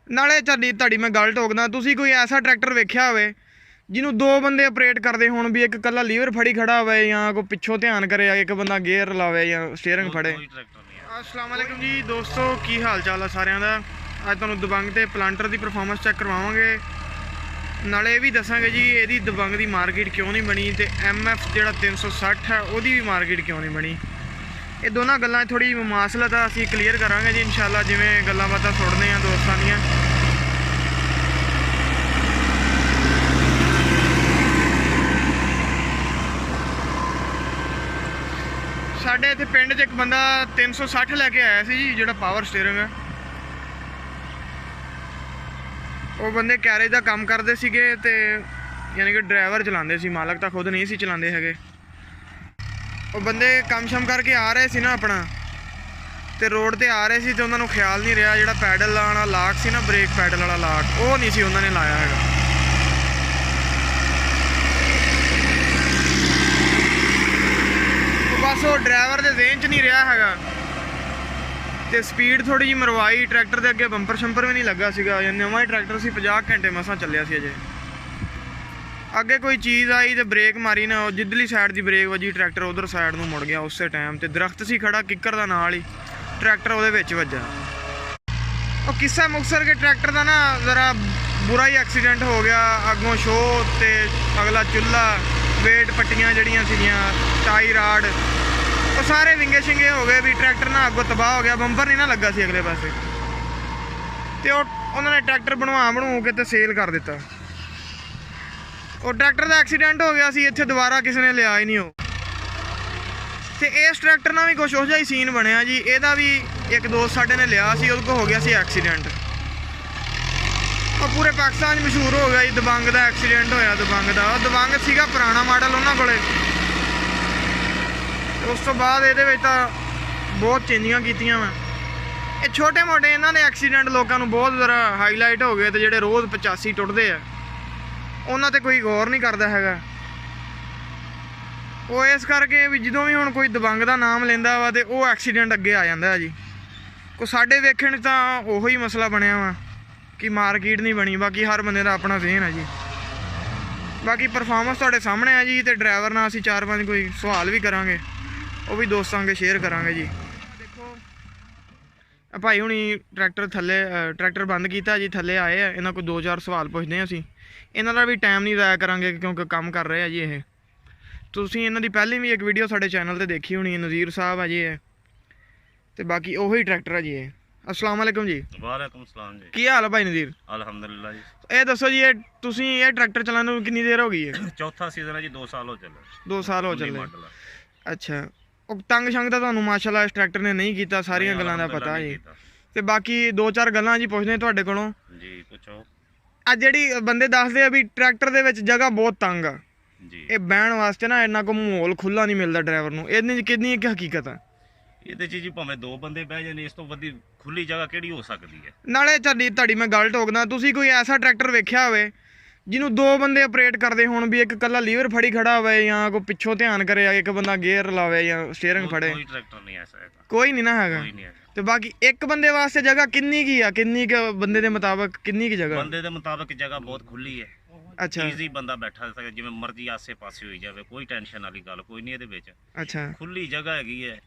ਨਾਲੇ ਤੁਹਾਡੀ ਮੈਂ ਗੱਲ ਟੋਕਦਾ, ਤੁਸੀਂ ਕੋਈ ਐਸਾ ਟਰੈਕਟਰ ਵੇਖਿਆ ਹੋਵੇ ਜਿਹਨੂੰ ਦੋ ਬੰਦੇ ਆਪਰੇਟ ਕਰਦੇ ਹੋਣ, ਵੀ ਇੱਕ ਇਕੱਲਾ ਲੀਵਰ ਫੜੀ ਖੜਾ ਹੋਵੇ ਜਾਂ ਕੋਈ ਪਿੱਛੋਂ ਧਿਆਨ ਕਰੇ, ਇੱਕ ਬੰਦਾ ਗੇਅਰ ਲਾਵੇ ਜਾਂ ਸਟੀਅਰਿੰਗ ਫੜੇ। अस्सलाम वालेकुम जी दोस्तों, की हाल चाल है सारिਆਂ ਦਾ। ਅੱਜ ਤੁਹਾਨੂੰ ਦਬੰਗ ਤੇ ਪਲਾਂਟਰ ਦੀ ਪਰਫਾਰਮੈਂਸ ਚੈੱਕ ਕਰਵਾਵਾਂਗੇ, ਨਾਲੇ ਇਹ ਵੀ ਦੱਸਾਂਗੇ ਜੀ ਇਹਦੀ ਦਬੰਗ ਦੀ ਮਾਰਕੀਟ ਕਿਉਂ ਨਹੀਂ ਬਣੀ ਤੇ MF ਜਿਹੜਾ 360 ਹੈ ਉਹਦੀ ਵੀ ਮਾਰਕੀਟ ਕਿਉਂ ਨਹੀਂ ਬਣੀ। ਇਹ ਦੋਨਾਂ ਗੱਲਾਂ ਥੋੜੀ ਮੁਮਾਸਲਤ ਆ, ਅਸੀਂ ਕਲੀਅਰ ਕਰਾਂਗੇ ਜੀ ਇਨਸ਼ਾਅੱਲਾ, ਜਿਵੇਂ ਗੱਲਾਂ ਬਾਤਾਂ ਸੁਣਦੇ ਆ ਦੋਸਤਾਂ ਦੀਆਂ। ਸਾਡੇ ਇੱਥੇ ਪਿੰਡ 'ਚ ਇੱਕ ਬੰਦਾ 360 ਲੈ ਕੇ ਆਇਆ ਸੀ ਜੀ, ਜਿਹੜਾ ਪਾਵਰ ਸਟੀਅਰਿੰਗ ਹੈ। ਉਹ ਬੰਦੇ ਕੈਰੇਜ ਦਾ ਕੰਮ ਕਰਦੇ ਸੀਗੇ ਤੇ ਯਾਨੀ ਕਿ ਡਰਾਈਵਰ ਚਲਾਉਂਦੇ ਸੀ, ਮਾਲਕ ਤਾਂ ਖੁਦ ਨਹੀਂ ਸੀ ਚਲਾਉਂਦੇ ਹੈਗੇ। ਉਹ ਬੰਦੇ ਕੰਮ ਸ਼ਮ ਕਰਕੇ ਆ ਰਹੇ ਸੀ ਨਾ ਆਪਣਾ, ਤੇ ਰੋਡ ਤੇ ਆ ਰਹੇ ਸੀ ਤੇ ਉਹਨਾਂ ਨੂੰ ਖਿਆਲ ਨਹੀਂ ਰਿਹਾ ਜਿਹੜਾ ਪੈਡਲ ਵਾਲਾ ਲਾਕ ਸੀ ਨਾ, ਬ੍ਰੇਕ ਪੈਡਲ ਵਾਲਾ ਲਾਕ, ਉਹ ਨਹੀਂ ਸੀ ਉਹਨਾਂ ਨੇ ਲਾਇਆ ਹੈਗਾ। ਬਸ ਉਹ ਡਰਾਈਵਰ ਦੇ ਜ਼ੇਨ 'ਚ ਨਹੀਂ ਰਿਹਾ ਹੈਗਾ ਤੇ ਸਪੀਡ ਥੋੜੀ ਜਿਹੀ ਮਰਵਾਈ। ਟਰੈਕਟਰ ਦੇ ਅੱਗੇ ਬੰਪਰ ਸ਼ੰਪਰ ਵੀ ਨਹੀਂ ਲੱਗਾ ਸੀਗਾ, ਨਵਾਂ ਹੀ ਟਰੈਕਟਰ ਸੀ, 50 ਘੰਟੇ ਮਸਾਂ ਚੱਲਿਆ ਸੀ ਅਜੇ। ਅੱਗੇ ਕੋਈ ਚੀਜ਼ ਆਈ ਤੇ ਬ੍ਰੇਕ ਮਾਰੀ ਨਾ, ਉਹ ਜਿੱਧਰਲੀ ਸਾਈਡ ਦੀ ਬ੍ਰੇਕ ਵੱਜੀ, ਟਰੈਕਟਰ ਉਧਰ ਸਾਈਡ ਨੂੰ ਮੁੜ ਗਿਆ ਉਸੇ ਟਾਈਮ ਤੇ। ਦਰਖਤ ਸੀ ਖੜਾ ਕਿੱਕਰ ਦਾ ਨਾਲ ਹੀ, ਟਰੈਕਟਰ ਉਹਦੇ ਵਿੱਚ ਵੱਜਾ। ਉਹ ਕਿੱਸਾ ਮੁਕਤਸਰ ਕੇ ਟਰੈਕਟਰ ਦਾ ਨਾ ਜ਼ਰਾ ਬੁਰਾ ਹੀ ਐਕਸੀਡੈਂਟ ਹੋ ਗਿਆ। ਅੱਗੋਂ ਸ਼ੋਅ ਤੇ ਅਗਲਾ ਚੁੱਲ੍ਹਾ, ਵੇਟ ਪੱਟੀਆਂ ਜਿਹੜੀਆਂ ਸੀਗੀਆਂ, ਟਾਈ ਰਾਡ, ਉਹ ਸਾਰੇ ਵਿੰਗੇ ਸ਼ਿੰਗੇ ਹੋ ਗਏ ਵੀ ਟਰੈਕਟਰ ਨਾ ਅੱਗੋਂ ਤਬਾਹ ਹੋ ਗਿਆ। ਬੰਪਰ ਨਹੀਂ ਨਾ ਲੱਗਾ ਸੀ ਅਗਲੇ ਪਾਸੇ ਤੇ ਉਹਨਾਂ ਨੇ ਟਰੈਕਟਰ ਬਣਵਾ ਕੇ ਤੇ ਸੇਲ ਕਰ ਦਿੱਤਾ। ਉਹ ਟਰੈਕਟਰ ਦਾ ਐਕਸੀਡੈਂਟ ਹੋ ਗਿਆ ਸੀ ਇੱਥੇ, ਦੁਬਾਰਾ ਕਿਸੇ ਨੇ ਲਿਆ ਹੀ ਨਹੀਂ ਉਹ। ਤੇ ਇਸ ਟਰੈਕਟਰ ਨਾਲ ਵੀ ਕੁਛ ਉਹ ਜਿਹਾ ਹੀ ਸੀਨ ਬਣਿਆ ਜੀ। ਇਹਦਾ ਵੀ ਇੱਕ ਦੋਸਤ ਸਾਡੇ ਨੇ ਲਿਆ ਸੀ, ਉਹਦੇ ਕੋਲ ਹੋ ਗਿਆ ਸੀ ਐਕਸੀਡੈਂਟ। ਉਹ ਪੂਰੇ ਪਾਕਿਸਤਾਨ 'ਚ ਮਸ਼ਹੂਰ ਹੋ ਗਿਆ ਜੀ, ਦਬੰਗ ਦਾ ਐਕਸੀਡੈਂਟ ਹੋਇਆ। ਦਬੰਗ ਦਾ ਉਹ ਦਬੰਗ ਸੀਗਾ ਪੁਰਾਣਾ ਮਾਡਲ ਉਹਨਾਂ ਕੋਲੇ। ਉਸ ਤੋਂ ਬਾਅਦ ਇਹਦੇ ਵਿੱਚ ਤਾਂ ਬਹੁਤ ਚੇਂਜਿੰਗਾਂ ਕੀਤੀਆਂ ਵਾ। ਇਹ ਛੋਟੇ ਮੋਟੇ ਇਹਨਾਂ ਦੇ ਐਕਸੀਡੈਂਟ ਲੋਕਾਂ ਨੂੰ ਬਹੁਤ ਜ਼ਰਾ ਹਾਈਲਾਈਟ ਹੋ ਗਏ, ਤੇ ਜਿਹੜੇ ਰੋਜ਼ 85 ਟੁੱਟਦੇ ਆ ਉਹਨਾਂ ਤੇ ਕੋਈ ਗੌਰ ਨਹੀਂ ਕਰਦਾ ਹੈਗਾ। ਉਹ ਇਸ ਕਰਕੇ ਵੀ ਜਦੋਂ ਵੀ ਹੁਣ ਕੋਈ ਦਬੰਗ ਦਾ ਨਾਮ ਲੈਂਦਾ ਵਾ ਤੇ ਉਹ ਐਕਸੀਡੈਂਟ ਅੱਗੇ ਆ ਜਾਂਦਾ ਜੀ। ਕੋ ਸਾਡੇ ਵੇਖਣ 'ਚ ਤਾਂ ਉਹੋ ਹੀ ਮਸਲਾ ਬਣਿਆ ਵਾ ਕਿ ਮਾਰਕੀਟ ਨਹੀਂ ਬਣੀ। ਬਾਕੀ ਹਰ ਬੰਦੇ ਦਾ ਆਪਣਾ ਜ਼ੇਨ ਹੈ ਜੀ। ਬਾਕੀ ਪਰਫਾਰਮੈਂਸ ਤੁਹਾਡੇ ਸਾਹਮਣੇ ਆ ਜੀ, ਤੇ ਡਰਾਈਵਰ ਨਾਲ ਅਸੀਂ 4-5 ਕੋਈ ਸਵਾਲ ਵੀ ਕਰਾਂਗੇ, ਉਹ ਵੀ ਦੋਸਤਾਂ ਅੱਗੇ ਸ਼ੇਅਰ ਕਰਾਂਗੇ ਜੀ। ਦੇਖੋ ਭਾਈ ਹੁਣੀ ਟਰੈਕਟਰ ਬੰਦ ਕੀਤਾ ਜੀ, ਥੱਲੇ ਆਏ ਆ, ਇਹਨਾਂ ਕੋਲ 2-4 ਸਵਾਲ ਪੁੱਛਦੇ ਹਾਂ ਅਸੀਂ। ਇਹਨਾਂ ਦਾ ਵੀ ਟਾਈਮ ਨਹੀਂ ਜ਼ਾਇਆ ਕਰਾਂਗੇ ਕਿਉਂਕਿ ਕੰਮ ਕਰ ਰਹੇ ਆ ਜੀ ਇਹ। ਤੁਸੀਂ ਇਹਨਾਂ ਦੀ ਪਹਿਲੀ ਵੀ ਇੱਕ ਵੀਡੀਓ ਸਾਡੇ ਚੈਨਲ ਤੇ ਦੇਖੀ ਹੋਣੀ, ਨਜ਼ੀਰ ਸਾਹਿਬ ਆ ਜੀ ਇਹ, ਤੇ ਬਾਕੀ ਉਹੀ ਟਰੈਕਟਰ ਆ ਜੀ ਇਹ। अस्सलाम वालेकुम जी। वालेकुम सलाम जी। की हाल है भाई नज़ीर? अल्हम्दुलिल्लाह जी। ये दसो जी, ये ट्रैक्टर चलाने में कितनी देर हो गई है? चौथा सीजन है जी, 2 साल हो चले। 2 साल हो चले। अच्छा, ਉਹ ਤੰਗ ਸ਼ੰਗ ਤਾਂ ਤੁਹਾਨੂੰ ਮਾਸ਼ਾਅੱਲਾ ਇਸ ਟਰੈਕਟਰ ਨੇ ਨਹੀਂ ਕੀਤਾ, ਸਾਰੀਆਂ ਗੱਲਾਂ ਦਾ ਪਤਾ ਹੈ। ਤੇ ਬਾਕੀ 2-4 ਗੱਲਾਂ ਜੀ ਪੁੱਛਦੇ ਤੁਹਾਡੇ ਕੋਲੋਂ ਜੀ। ਪੁੱਛੋ। ਆ ਜਿਹੜੀ ਬੰਦੇ ਦੱਸਦੇ ਆ ਵੀ ਟਰੈਕਟਰ ਦੇ ਵਿੱਚ ਜਗ੍ਹਾ ਬਹੁਤ ਤੰਗ ਆ ਜੀ, ਇਹ ਬਹਿਣ ਵਾਸਤੇ ਨਾ ਇੰਨਾ ਕੋ ਮਾਹੌਲ ਖੁੱਲਾ ਨਹੀਂ ਮਿਲਦਾ ਡਰਾਈਵਰ ਨੂੰ, ਇਹਦੇ 'ਚ ਕਿੰਨੀ ਕੁ ਹਕੀਕਤ ਆ? ਇਹਦੇ 'ਚ ਜੀ ਭਾਵੇਂ 2 ਬੰਦੇ ਬਹਿ ਜਾਣ, ਇਸ ਤੋਂ ਵੱਡੀ ਖੁੱਲੀ ਜਗ੍ਹਾ ਕਿਹੜੀ ਹੋ ਸਕਦੀ ਹੈ? ਨਾਲੇ ਤੁਹਾਡੀ ਮੈਂ ਗੱਲ ਟੋਕਦਾ, ਤੁਸੀਂ ਕੋਈ ਐਸਾ ਟਰੈਕਟਰ ਵੇਖਿਆ ਹੋਵੇ ਜਿਹਨੂੰ ਦੋ ਬੰਦੇ ਆਪਰੇਟ ਕਰਦੇ ਹੋਣ, ਵੀ ਇੱਕ ਇਕੱਲਾ ਲੀਵਰ ਫੜੀ ਖੜਾ ਹੋਵੇ ਜਾਂ ਕੋਈ ਪਿੱਛੋਂ ਧਿਆਨ ਕਰੇ, ਇੱਕ ਬੰਦਾ ਗੇਅਰ ਲਾਵੇ ਜਾਂ ਸਟੀਅਰਿੰਗ ਫੜੇ? ਕੋਈ ਟਰੈਕਟਰ ਨਹੀਂ ਐਸਾ ਹੈਗਾ, ਕੋਈ ਨਹੀਂ ਨਾ ਹੈਗਾ। ਕੋਈ ਨਹੀਂ ਹੈਗਾ। ਤੇ ਬਾਕੀ ਇੱਕ ਬੰਦੇ ਵਾਸਤੇ ਜਗ੍ਹਾ ਕਿੰਨੀ ਕੀ ਆ? ਕਿੰਨੀ ਕੁ ਬੰਦੇ ਦੇ ਮੁਤਾਬਕ ਕਿੰਨੀ ਕੁ ਜਗ੍ਹਾ? ਬੰਦੇ ਦੇ ਮੁਤਾਬਕ ਜਗ੍ਹਾ ਬਹੁਤ ਖੁੱਲੀ ਹੈ। ਅੱਛਾ, ਈਜ਼ੀ ਬੰਦਾ ਬੈਠਾ ਸਕੇ, ਜਿਵੇਂ ਮਰਜ਼ੀ ਆਸੇ ਪਾਸੇ ਹੋਈ ਜਾਵੇ, ਕੋਈ ਟੈਨਸ਼ਨ ਵਾਲੀ ਗੱਲ ਕੋਈ ਨਹੀਂ ਇਹਦੇ ਵਿੱਚ। ਅੱਛਾ, ਖੁੱਲੀ ਜਗ੍ਹਾ ਹੈਗੀ ਹੈ।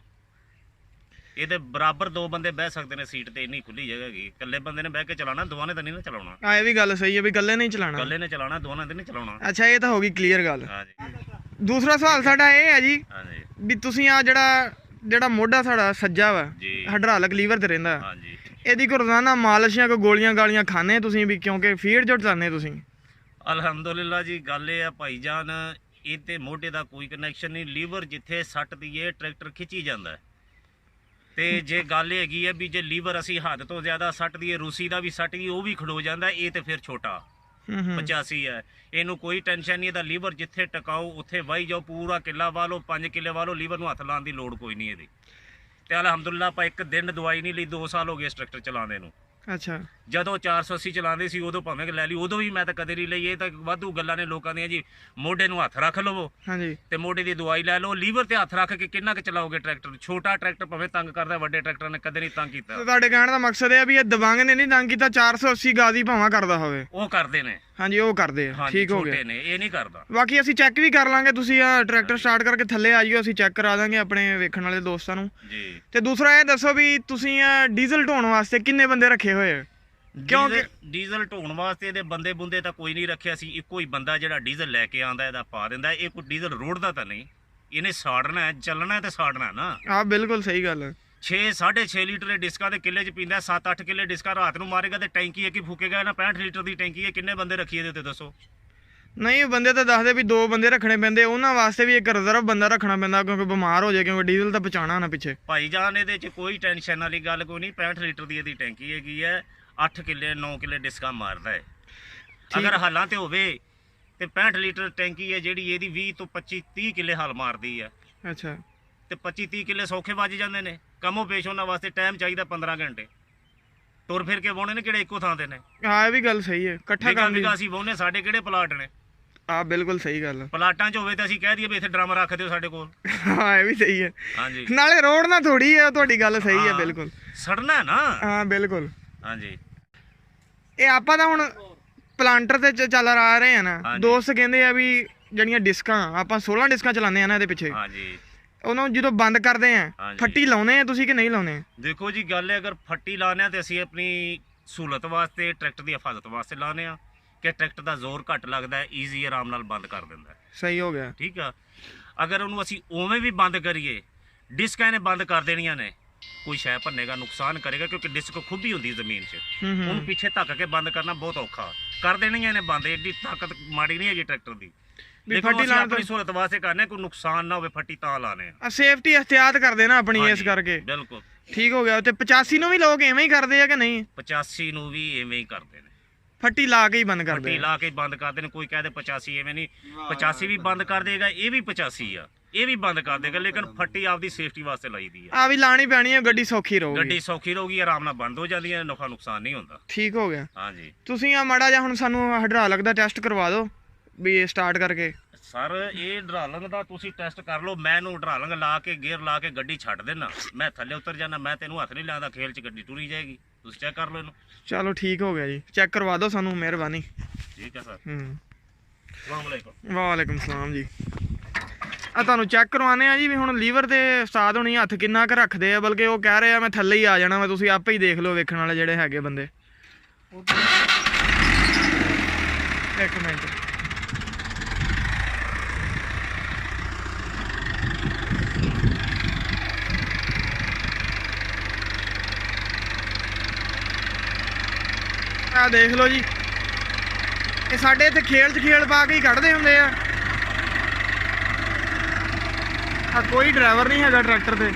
ਇਹਦੇ ਬਰਾਬਰ 2 ਬੰਦੇ ਬਹਿ ਸਕਦੇ ਨੇ ਸੀਟ ਤੇ, ਇੰਨੀ ਖੁੱਲੀ ਜਗ੍ਹਾ ਹੈਗੀ। ਇਕੱਲੇ ਬੰਦੇ ਨੇ ਬਹਿ ਕੇ ਚਲਾਉਣਾ, ਦੋਵਾਂ ਨੇ ਤਾਂ ਨਹੀਂ ਨਾ ਚਲਾਉਣਾ। ਹਾਂ, ਇਹ ਵੀ ਗੱਲ ਸਹੀ ਹੈ ਵੀ ਇਕੱਲੇ ਨਹੀਂ ਚਲਾਉਣਾ। ਇਕੱਲੇ ਨੇ ਚਲਾਉਣਾ, ਦੋਵਾਂ ਨੇ ਨਹੀਂ ਚਲਾਉਣਾ। ਅੱਛਾ, ਇਹ ਤਾਂ ਹੋ ਗਈ ਕਲੀਅਰ ਗੱਲ। ਹਾਂਜੀ। ਦੂਸਰਾ ਸਵਾਲ ਸਾਡਾ ਇਹ ਹੈ ਜੀ ਹਾਂਜੀ ਵੀ ਤੁਸੀਂ ਆ ਜਿਹੜਾ ਮੋਢਾ ਸਾਡਾ ਸੱਜਾ ਵਾ, ਜੀ, ਹਾਈਡ੍ਰੋਲਿਕ ਲੀਵਰ ਤੇ ਰਹਿੰਦਾ, ਹਾਂਜੀ, ਇਹਦੀ ਕੋ ਰੋਜ਼ਾਨਾ ਮਾਲਿਸ਼ ਜਾਂ ਕੋਈ ਗੋਲੀਆਂ ਗਾਲੀਆਂ ਖਾਣੇ ਤੁਸੀਂ ਵੀ, ਕਿਉਂਕਿ ਫੀਡ ਜੋ ਚਲਾਉਂਦੇ ਤੁਸੀਂ? ਅਲਹਮਦੁਲਿਲਾ ਜੀ। ਗੱਲ ਇਹ ਆ ਭਾਈ ਜਾਨ, ਇਹ ਤੇ ਮੋਢੇ ਦਾ ਕੋਈ ਕਨੈਕਸ਼ਨ ਨਹੀਂ। ਲੀਵਰ ਜਿੱਥੇ ਸੱਟ ਦੀਏ ਟਰੈਕਟਰ ਖਿੱਚੀ ਜਾਂਦਾ। ਤੇ ਜੇ ਗੱਲ ਇਹ ਹੈਗੀ ਹੈ ਵੀ ਜੇ ਲੀਵਰ ਅਸੀਂ ਹੱਦ ਤੋਂ ਜ਼ਿਆਦਾ ਸੱਟ ਦੀਏ, ਰੂਸੀ ਦਾ ਵੀ ਸੱਟ ਗਈ, ਉਹ ਵੀ ਖੜੋ ਜਾਂਦਾ। ਇਹ ਤੇ ਫਿਰ ਛੋਟਾ 85 ਹੈ, ਇਹਨੂੰ ਕੋਈ ਟੈਨਸ਼ਨ ਨਹੀਂ। ਇਹਦਾ ਲੀਵਰ ਜਿੱਥੇ ਟਿਕਾਓ ਉੱਥੇ ਵਾਹੀ ਜਾਓ, ਪੂਰਾ ਕਿੱਲਾ ਵਾਹ ਲਓ, 5 ਕਿੱਲੇ ਵਾਹ ਲਓ, ਲੀਵਰ ਨੂੰ ਹੱਥ ਲਾਉਣ ਦੀ ਲੋੜ ਕੋਈ ਨਹੀਂ ਇਹਦੀ। ਤੇ ਅਲਹਮਦੁਲਿਲਾ ਆਪਾਂ ਇੱਕ ਦਿਨ ਦਵਾਈ ਨਹੀਂ ਲਈ, 2 ਸਾਲ ਹੋ ਗਏ ਇਸ ਟਰੈਕਟਰ ਚਲਾਉਂਦੇ ਨੂੰ। ਅੱਛਾ ਜਦੋਂ 480 ਚਲਾਉਂਦੇ ਸੀ ਉਦੋਂ ਭਾਵੇਂ ਕਿ ਲੈ ਲਈ, ਉਦੋਂ ਵੀ ਮੈਂ ਤਾਂ ਕਦੇ ਨਹੀਂ ਲਈ। ਇਹ ਤਾਂ ਵਾਧੂ ਗੱਲਾਂ ਨੇ ਲੋਕਾਂ ਦੀਆਂ ਜੀ, ਮੋਢੇ ਨੂੰ ਹੱਥ ਰੱਖ ਲਵੋ ਹਾਂਜੀ ਤੇ ਮੋਢੇ ਦੀ ਦਵਾਈ ਲੈ ਲਓ। ਲੀਵਰ ਤੇ ਹੱਥ ਰੱਖ ਕੇ ਕਿੰਨਾ ਕੁ ਚਲਾਓਗੇ ਟਰੈਕਟਰ? ਛੋਟਾ ਟਰੈਕਟਰ ਭਾਵੇਂ ਤੰਗ ਕਰਦਾ, ਵੱਡੇ ਟਰੈਕਟਰ ਨੇ ਕਦੇ ਨਹੀਂ ਤੰਗ ਕੀਤਾ। ਤੇ ਤੁਹਾਡੇ ਕਹਿਣ ਦਾ ਮਕਸਦ ਇਹ ਆ ਵੀ ਇਹ ਦਬੰਗ ਨੇ ਨਹੀਂ ਤੰਗ ਕੀਤਾ, 480 ਗਾਦੀ ਭਾਵਾਂ ਕਰਦਾ ਹੋਵੇ ਉਹ ਕਰਦੇ ਨੇ। ਹਾਂਜੀ ਉਹ ਕਰਦੇ ਆ, ਹਾਂਜੀ ਠੀਕ ਹੋ ਗਿਆ। ਛੋਟੇ ਨੇ, ਇਹ ਨਹੀਂ ਕਰਦਾ। ਬਾਕੀ ਅਸੀਂ ਚੈੱਕ ਵੀ ਕਰ ਲਾਂਗੇ, ਤੁਸੀਂ ਆ ਟਰੈਕਟਰ ਸਟਾਰਟ ਕਰਕੇ ਥੱਲੇ ਆ ਜਿਓ, ਅਸੀਂ ਚੈੱਕ ਕਰਾ ਦਾਂਗੇ ਆਪਣੇ ਵੇਖਣ ਵਾਲੇ ਦੋਸਤਾਂ ਨੂੰ। ਜੀ ਤੇ ਦੂਸਰਾ ਇਹ ਦੱਸੋ ਵੀ ਤੁਸੀਂ ਆ ਡੀਜ਼ਲ ਢੋਣ ਵਾਸਤੇ ਕਿੰਨੇ ਬੰਦੇ ਰੱਖੇ ਹੋਏ ਆ? ਕਿਉਂਕਿ ਡੀਜ਼ਲ ਢੋਣ ਵਾਸਤੇ ਇਹਦੇ ਬੰਦੇ ਬੁੰਦੇ ਤਾਂ ਕੋਈ ਨਹੀਂ ਰੱਖਿਆ ਸੀ। ਇੱਕੋ ਹੀ ਬੰਦਾ ਜਿਹੜਾ ਡੀਜ਼ਲ ਲੈ ਕੇ ਆਂਦਾ ਇਹਦਾ ਪਾ ਦਿੰਦਾ। ਇਹ ਕੋਈ ਡੀਜ਼ਲ ਰੋਡ ਦਾ ਤਾਂ ਨਹੀਂ, ਇਹਨੇ ਸਾੜਨਾ ਹੈ, ਚੱਲਣਾ ਤੇ ਸਾੜਨਾ ਨਾ। ਆ ਬਿਲਕੁਲ ਸਹੀ ਗੱਲ ਹੈ। 6.5 ਲੀਟਰ ਦੇ ਡਿਸਕਾਂ ਦੇ ਕਿੱਲੇ 'ਚ ਪੀਂਦਾ, 7-8 ਕਿੱਲੇ ਡਿਸਕਾਂ ਰਾਤ ਨੂੰ ਮਾਰੇਗਾ ਤੇ ਟੈਂਕੀ ਇੱਕ ਹੀ ਫੂਕੇਗਾ ਨਾ। 65 ਲੀਟਰ ਦੀ ਟੈਂਕੀ ਹੈ, ਕਿੰਨੇ ਬੰਦੇ ਰੱਖੀਏ ਇਹਦੇ ਉੱਤੇ ਦੱਸੋ? ਨਹੀਂ ਬੰਦੇ ਤਾਂ ਦੱਸਦੇ ਵੀ 2 ਬੰਦੇ ਰੱਖਣੇ ਪੈਂਦੇ, ਉਹਨਾਂ ਵਾਸਤੇ ਵੀ ਇੱਕ ਰਿਜ਼ਰਵ ਬੰਦਾ ਰੱਖਣਾ ਪੈਂਦਾ ਕਿਉਂਕਿ ਬਿਮਾਰ ਹੋ ਜਾਏ, ਕਿਉਂਕਿ ਡੀਜ਼ਲ ਤਾਂ ਪਹੁੰਚਾਉਣਾ ਨਾ ਪਿੱਛੇ। ਭਾਈ ਜਾਨ ਇਹਦੇ 'ਚ ਕੋਈ ਟੈਨਸ਼ਨ ਵਾਲੀ ਗੱਲ ਕੋਈ ਨਹੀਂ। 65 ਲੀਟਰ ਦੀ ਇਹਦੀ ਟੈਂਕੀ ਹੈਗੀ ਹੈ, 8 ਕਿੱਲੇ 9 ਕਿੱਲੇ ਡਿਸਕਾਂ ਮਾਰਦਾ ਹੈ। ਅਗਰ ਹਾਲਾਂ ਤੇ ਹੋਵੇ ਤੇ 65 ਲੀਟਰ ਟੈਂਕੀ ਹੈ ਜਿਹੜੀ ਇਹਦੀ 20 ਤੋਂ 25-30 ਕਿੱਲੇ ਹਲ ਮਾਰਦੀ ਹੈ। ਅੱਛਾ ਤੇ 25-30 ਕਿੱਲੇ ਸੌਖੇ ਵੱਜ ਜਾਂਦੇ ਨੇ। ਕੰਮੋਂ ਪੇਸ਼ ਉਹਨਾਂ ਵਾਸਤੇ ਟਾਈਮ ਚਾਹੀਦਾ 15 ਘੰਟੇ। ਤੁਰ ਫਿਰ ਕੇ ਵਾਹੁਣੇ ਨੇ ਕਿਹੜੇ ਇੱਕੋ ਥਾਂ ਤੇ ਨੇ। ਹਾਂ ਇਹ ਵੀ ਗੱਲ ਸਹੀ ਹੈ, ਇਕੱਠਾ ਕੰਮ ਵੀ। ਅਸੀਂ ਵਾਹੁਣੇ, ਸਾਡੇ ਕਿਹੜੇ ਪਲਾਟ ਨੇ? ਆ ਬਿਲਕੁਲ ਸਹੀ ਗੱਲ ਹੈ। ਪਲਾਟਾਂ 'ਚ ਹੋਵੇ ਤਾਂ ਅਸੀਂ ਕਹਿ ਦਈਏ ਵੀ ਇੱਥੇ ਡਰਮ ਰੱਖ ਦਿਓ ਸਾਡੇ ਕੋਲ। ਹਾਂ ਇਹ ਵੀ ਸਹੀ ਹੈ। ਹਾਂਜੀ ਨਾਲੇ ਰੋਡ ਨਾ ਥੋੜੀ ਹੈ, ਤੁਹਾਡੀ ਗੱਲ ਸਹੀ ਹੈ ਬਿਲਕੁਲ। ਸੜਨਾ ਹੈ ਨਾ। ਹਾਂ ਬਿਲਕੁਲ। ਹਾਂਜੀ ਇਹ ਆਪਾਂ ਤਾਂ ਹੁਣ ਪਲਾਂਟਰ ਤੇ ਚੱਲ ਆ ਰਹੇ ਆ ਨਾ। ਹਾਂਜੀ। ਦੋਸਤ ਕਹਿੰਦੇ ਆ ਵੀ ਜਿਹੜੀਆਂ ਡਿਸਕਾਂ ਆਪਾਂ 16 ਡਿਸਕਾਂ ਚਲਾਉਂਦੇ ਆ ਨਾ ਇਹਦੇ ਪਿੱਛੇ, ਹਾਂਜੀ ਉਹਨਾਂ ਨੂੰ ਜਦੋਂ ਬੰਦ ਕਰਦੇ ਆ ਹਾਂਜੀ। ਫੱਟੀ ਲਾਉਨੇ ਆ ਤੁਸੀਂ ਕਿ ਨਹੀਂ ਲਾਉਨੇ? ਦੇਖੋ ਜੀ ਗੱਲ ਹੈ, ਅਗਰ ਫੱਟੀ ਲਾਉਂਦੇ ਆ ਤੇ ਅਸੀਂ ਆਪਣੀ ਸਹੂਲਤ ਵਾਸਤੇ, ਟਰੈਕਟਰ ਦੀ ਹਿਫਾਜ਼ਤ ਵਾਸਤੇ ਲਾਉਂਦੇ ਆ ਕਿ ਟਰੈਕਟਰ ਦਾ ਜ਼ੋਰ ਘੱਟ ਲੱਗਦਾ ਹੈ, ਈਜ਼ੀ ਆਰਾਮ ਨਾਲ ਬੰਦ ਕਰ ਦਿੰਦਾ ਹੈ। ਸਹੀ ਹੋ ਗਿਆ। ਠੀਕ ਆ। ਅਗਰ ਉਹਨੂੰ ਅਸੀਂ ਉਵੇਂ ਵੀ ਬੰਦ ਕਰੀਏ, ਡਿਸਕਾਂ ਇਹਨੇ ਬੰਦ ਕਰ ਦੇਣੀਆਂ ਨੇ, ਕੋਈ ਸ਼ੈ ਭੰਨੇਗਾ, ਨੁਕਸਾਨ ਕਰੇਗਾ, ਕਿਉਂਕਿ ਡਿਸਕ ਖੁੱਬੀ ਹੁੰਦੀ ਜ਼ਮੀਨ 'ਚ। ਉਹਨੂੰ ਪਿੱਛੇ ਧੱਕ ਕੇ ਬੰਦ ਕਰਨਾ ਬਹੁਤ ਔਖਾ। ਕਰ ਦੇਣੀਆਂ ਇਹਨੇ ਬੰਦ, ਏਡੀ ਤਾਕਤ ਮਾੜੀ ਨਹੀਂ ਹੈਗੀ ਟਰੈਕਟਰ ਦੀ। ਫੱਟੀ ਲਾਉਣ ਆਪਣੀ ਸਹੂਲਤ ਵਾਸਤੇ ਕਰਨੇ, ਕੋਈ ਨੁਕਸਾਨ ਨਾ ਹੋਵੇ, ਫੱਟੀ ਤਾਂ ਲਾਣੇ ਆ। ਸੇਫਟੀ ਇhtiyat ਕਰਦੇ ਨਾ ਆਪਣੀ ਇਸ ਕਰਕੇ। ਬਿਲਕੁਲ ਠੀਕ ਹੋ ਗਿਆ। ਤੇ 85 ਨੂੰ ਵੀ ਲੋਕ ਐਵੇਂ ਹੀ ਕਰਦੇ ਆ ਕਿ ਨਹੀਂ? 85 ਨੂੰ ਵੀ ਐਵੇਂ ਹੀ ਕਰਦੇ ਨੇ, ਫੱਟੀ ਲਾ ਕੇ ਹੀ ਬੰਦ ਕਰਦੇ ਫੱਟੀ ਲਾ ਕੇ ਬੰਦ ਕਰਦੇ ਨੇ। ਕੋਈ ਕਹਦੇ 85 ਐਵੇਂ ਨਹੀਂ, 85 ਵੀ ਬੰਦ ਕਰ ਦੇਗਾ, ਇਹ ਵੀ 85 ਆ, ਇਹ ਵੀ ਬੰਦ ਕਰ ਦੇਗਾ। ਲੇਕਿਨ ਫੱਟੀ ਆਪਦੀ ਸੇਫਟੀ ਵਾਸਤੇ ਲਾਈ ਦੀ ਆ। ਆ ਵੀ ਲਾਣੀ ਪੈਣੀ ਹੈ, ਗੱਡੀ ਸੌਖੀ ਰਹੂਗੀ। ਗੱਡੀ ਸੌਖੀ ਰਹੂਗੀ, ਆਰਾਮ ਨਾਲ ਬੰਦ ਹੋ ਜਾਂਦੀ ਹੈ, ਨਫਾ ਨੁਕਸਾਨ ਨਹੀਂ ਹੁੰਦਾ। ਠੀਕ ਹੋ ਗਿਆ। ਹਾਂਜੀ ਤੁਸੀਂ ਆ ਮਾੜਾ ਜਿਹਾ ਹੁਣ ਸਾਨੂੰ ਹਾਈਡ੍ਰੋਲਿਕ ਦਾ ਟੈਸਟ ਕਰਵਾ ਦਿਓ ਵੀ ਸਟਾਰਟ ਕਰਕੇ। ਸਰ ਇਹ ਡਰਾਲੰਗ ਦਾ ਤੁਸੀਂ ਟੈਸਟ ਕਰ ਲਓ। ਮੈਂ ਇਹਨੂੰ ਡਰਾਲੰਗ ਲਾ ਕੇ ਗੇਅਰ ਲਾ ਕੇ ਗੱਡੀ ਛੱਡ ਦੇਣਾ, ਮੈਂ ਥੱਲੇ ਉਤਰ ਜਾਣਾ, ਮੈਂ ਤੈਨੂੰ ਹੱਥ ਨਹੀਂ ਲਾਉਂਦਾ, ਖੇਲ 'ਚ ਗੱਡੀ ਟੁਰੀ ਜਾਏਗੀ। ਤੁਸੀਂ ਚੈੱਕ ਕਰ ਲਓ ਇਹਨੂੰ। ਚਲੋ ਠੀਕ ਹੋ ਗਿਆ ਜੀ, ਚੈੱਕ ਕਰਵਾ ਦਿਓ ਸਾਨੂੰ, ਮਿਹਰਬਾਨੀ। ਠੀਕ ਹੈ ਸਰ। ਅਸਲਾਮ ਵਾਲੇਕੁਮ ਸਲਾਮ ਜੀ। ਆ ਤੁਹਾਨੂੰ ਚੈੱਕ ਕਰਵਾਉਂਦੇ ਆ ਜੀ ਵੀ ਹੁਣ ਲੀਵਰ ਤੇ ਉਸਤਾਦ ਹੋਣੀ ਹੱਥ ਕਿੰਨਾ ਕੁ ਰੱਖਦੇ ਆ, ਬਲਕਿ ਉਹ ਕਹਿ ਰਹੇ ਆ ਮੈਂ ਥੱਲੇ ਹੀ ਆ ਜਾਣਾ ਵਾ, ਤੁਸੀਂ ਆਪੇ ਹੀ ਦੇਖ ਲਓ ਵੇਖਣ ਵਾਲੇ ਜਿਹੜੇ ਹੈਗੇ ਬੰਦੇ। ਇੱਕ ਮਿੰਟ। ਆ ਦੇਖ ਲਓ ਜੀ, ਇਹ ਸਾਡੇ ਇੱਥੇ ਖੇਲ 'ਚ ਖੇਲ ਪਾ ਕੇ ਹੀ ਕੱਢਦੇ ਹੁੰਦੇ ਆ। ਆ ਕੋਈ ਡਰਾਈਵਰ ਨਹੀਂ ਹੈਗਾ ਟਰੈਕਟਰ ਤੇ।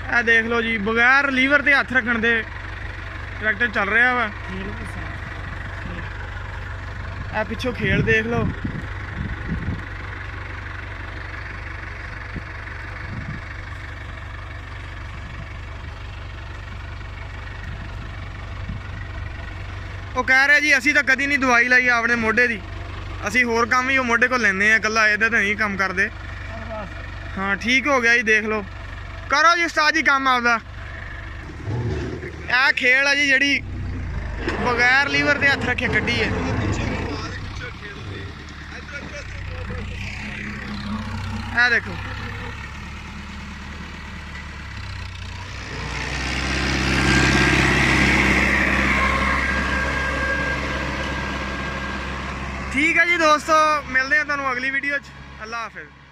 ਆ ਦੇਖ ਲਓ ਜੀ, ਬਗੈਰ ਲੀਵਰ ਤੇ ਹੱਥ ਰੱਖਣ ਦੇ ਟਰੈਕਟਰ ਚੱਲ ਰਿਹਾ ਵਾ। ਆ ਪਿੱਛੋਂ ਖੇਲ ਦੇਖ ਲਓ। ਉਹ ਕਹਿ ਰਿਹਾ ਜੀ ਅਸੀਂ ਤਾਂ ਕਦੀ ਨਹੀਂ ਦਵਾਈ ਲਾਈ ਆਪਣੇ ਮੋਢੇ ਦੀ, ਅਸੀਂ ਹੋਰ ਕੰਮ ਹੀ ਉਹ ਮੋਢੇ ਕੋਲ ਲੈਂਦੇ ਆ, ਇਕੱਲਾ ਇਹਦਾ ਤਾਂ ਨਹੀਂ ਕੰਮ ਕਰਦੇ। ਹਾਂ ਠੀਕ ਹੋ ਗਿਆ ਜੀ, ਦੇਖ ਲਓ। ਕਰੋ ਜੀ ਉਸਤਾਦ ਜੀ ਕੰਮ ਆਪਦਾ। ਇਹ ਖੇਲ ਆ ਜੀ ਜਿਹੜੀ ਬਗੈਰ ਲੀਵਰ ਤੇ ਹੱਥ ਰੱਖੇ ਗੱਡੀ ਹੈ। ਇਹ ਦੇਖੋ। ਠੀਕ ਹੈ ਜੀ ਦੋਸਤੋ, ਮਿਲਦੇ ਹਾਂ ਤੁਹਾਨੂੰ ਅਗਲੀ ਵੀਡੀਓ 'ਚ। ਅੱਲਾ ਹਾਫਿਜ਼।